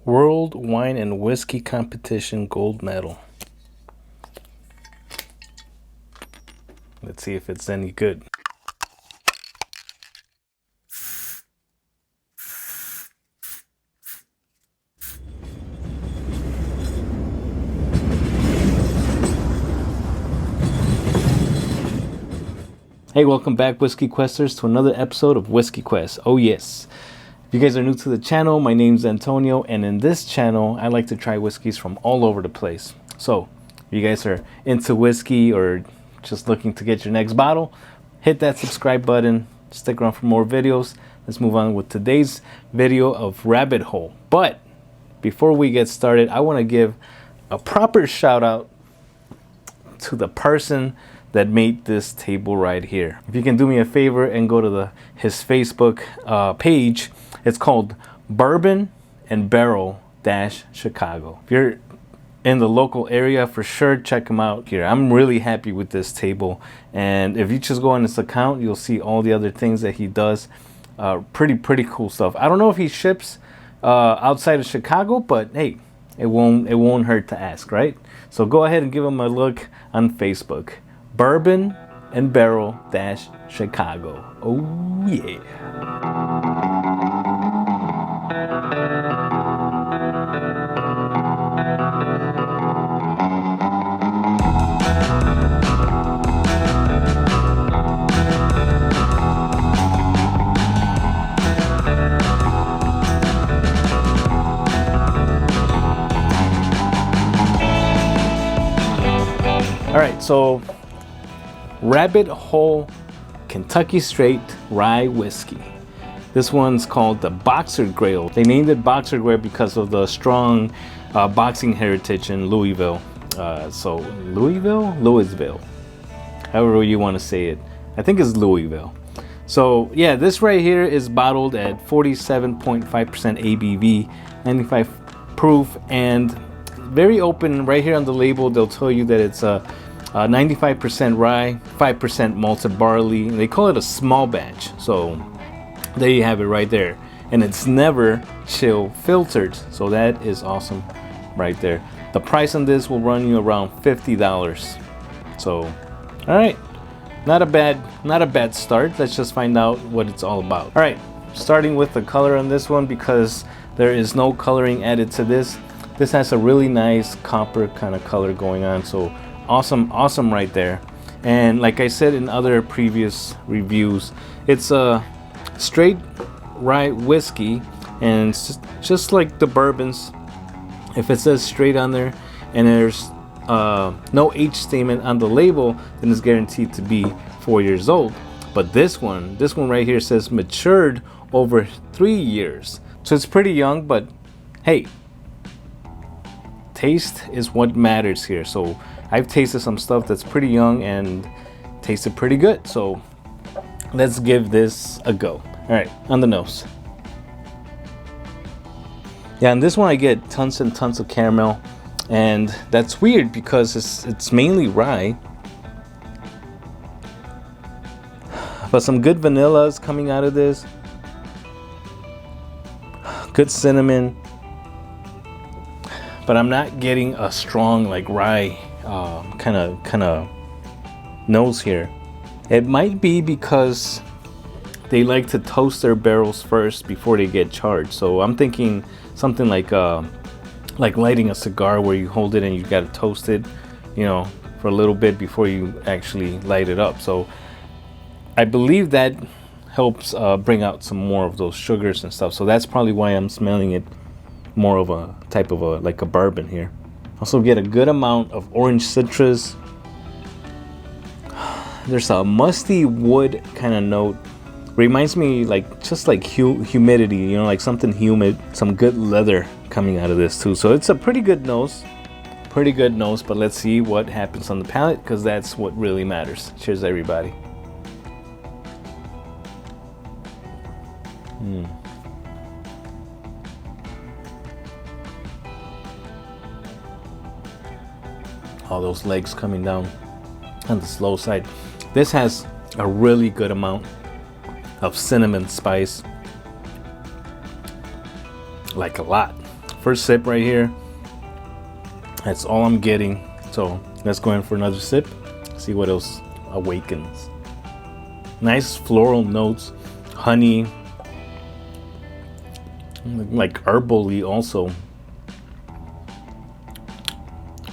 World Wine and Whiskey Competition gold medal. Let's see if it's any good. Hey, welcome back, Whiskey Questers, to another episode of Whiskey Quest. Oh yes. If you guys are new to the channel, my name's Antonio, and in this channel, I like to try whiskeys from all over the place. So, if you guys are into whiskey or just looking to get your next bottle, hit that subscribe button, stick around for more videos. Let's move on with today's video of Rabbit Hole. But, before we get started, I want to give a proper shout out to the person that made this table right here. If you can do me a favor and go to his Facebook page, it's called Bourbon and Barrel Chicago. If you're in the local area, for sure check him out here. I'm really happy with this table, and if you just go on his account, you'll see all the other things that he does. Pretty cool stuff. I don't know if he ships outside of Chicago, but hey, it won't hurt to ask, right? So go ahead and give him a look on Facebook. Bourbon and Barrel Chicago. Oh yeah. All right, so Rabbit Hole Kentucky Straight Rye Whiskey. This one's called the Boxergrail. They named it Boxergrail because of the strong boxing heritage in Louisville. So Louisville, however you want to say it. I think it's Louisville. So yeah, this right here is bottled at 47.5% ABV, 95 proof, and very open. Right here on the label, they'll tell you that it's a 95% rye, 5% malted barley. They call it a small batch. So there you have it right there. And it's never chill filtered. So that is awesome right there. The price on this will run you around $50. So, all right. Not a bad start. Let's just find out what it's all about. All right. Starting with the color on this one, because there is no coloring added to this. This has a really nice copper kind of color going on. So awesome right there. And like I said in other previous reviews, it's a straight rye whiskey, and it's just like the bourbons. If it says straight on there and there's no age statement on the label, then it's guaranteed to be 4 years old. But this one right here says matured over 3 years. So it's pretty young, but hey, taste is what matters here. So I've tasted some stuff that's pretty young and tasted pretty good. So let's give this a go. All right, on the nose. Yeah, on this one I get tons and tons of caramel, and that's weird because it's mainly rye. But some good vanilla is coming out of this. Good cinnamon. But I'm not getting a strong like rye kind of nose here. It might be because they like to toast their barrels first before they get charged. So I'm thinking something like lighting a cigar, where you hold it and you got to toast it, for a little bit before you actually light it up. So I believe that helps bring out some more of those sugars and stuff. So that's probably why I'm smelling it more of a type of like a bourbon here. Also get a good amount of orange citrus. There's a musty wood kind of note. Reminds me just like humidity, like something humid. Some good leather coming out of this too. So it's a pretty good nose. But let's see what happens on the palate, because that's what really matters. Cheers, everybody. All those legs coming down on the slow side. This has a really good amount of cinnamon spice, like a lot. first sip right here. That's all I'm getting. So let's go in for another sip. See what else awakens. Nice floral notes, honey, like herbally also.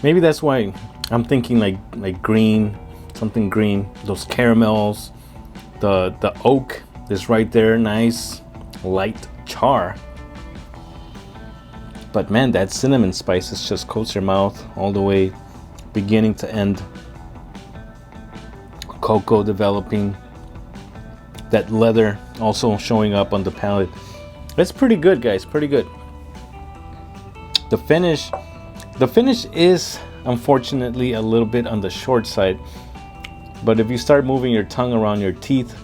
Maybe that's why I'm thinking like green, something green. Those caramels, the oak is right there. Nice light char. But man, that cinnamon spice is just coats your mouth all the way, beginning to end. Cocoa developing. That leather also showing up on the palate. It's pretty good, guys. Pretty good. The finish is unfortunately a little bit on the short side. But if you start moving your tongue around your teeth,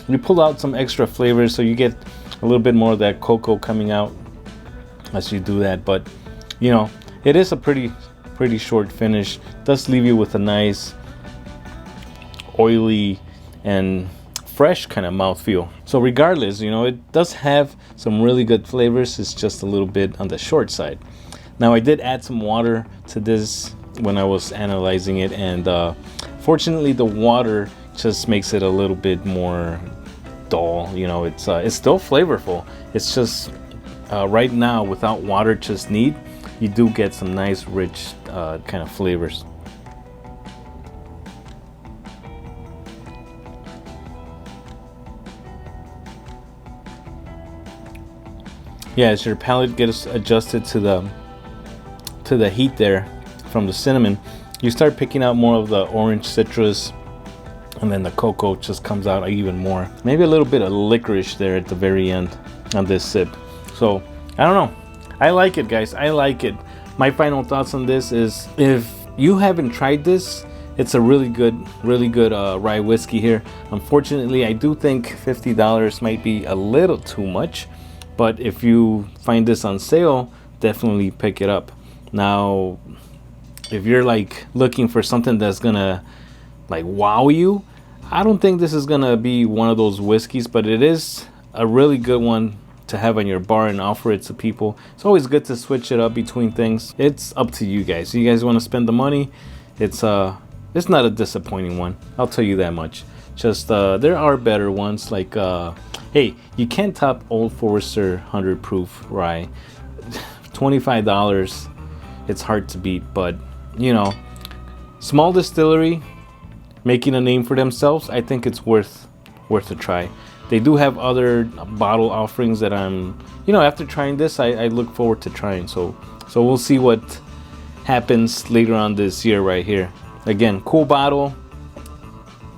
you pull out some extra flavors, so you get a little bit more of that cocoa coming out as you do that. But you know, it is a pretty short finish. It does leave you with a nice oily and fresh kind of mouthfeel. So regardless, you know, it does have some really good flavors. It's just a little bit on the short side. Now I did add some water to this when I was analyzing it, and fortunately the water just makes it a little bit more dull. You know, it's still flavorful. It's just right now without water, just neat, you do get some nice rich kind of flavors. Yeah, as your palate gets adjusted to the heat there from the cinnamon, you start picking out more of the orange citrus, and then the cocoa just comes out even more. Maybe a little bit of licorice there at the very end on this sip. So I don't know, I like it, guys. I like it. My final thoughts on this is, if you haven't tried this, it's a really good rye whiskey here. Unfortunately, I do think $50 might be a little too much. But if you find this on sale, definitely pick it up. Now, if you're like looking for something that's gonna like wow you, I don't think this is gonna be one of those whiskeys, but it is a really good one to have on your bar and offer it to people. It's always good to switch it up between things. It's up to you guys. You guys want to spend the money, it's not a disappointing one, I'll tell you that much. Just there are better ones, like hey, you can't top Old Forester 100 proof rye. $25, it's hard to beat. But you know, small distillery making a name for themselves, I think it's worth a try. They do have other bottle offerings that I'm, you know, after trying this, I look forward to trying. So we'll see what happens later on this year right here. Again, cool bottle.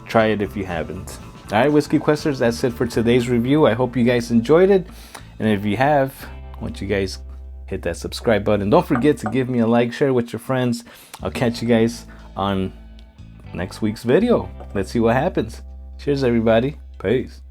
Try it if you haven't. All right, Whiskey Questers, that's it for today's review. I hope you guys enjoyed it. And if you have, I want you guys hit that subscribe button. Don't forget to give me a like, share with your friends. I'll catch you guys on next week's video. Let's see what happens. Cheers, everybody. Peace.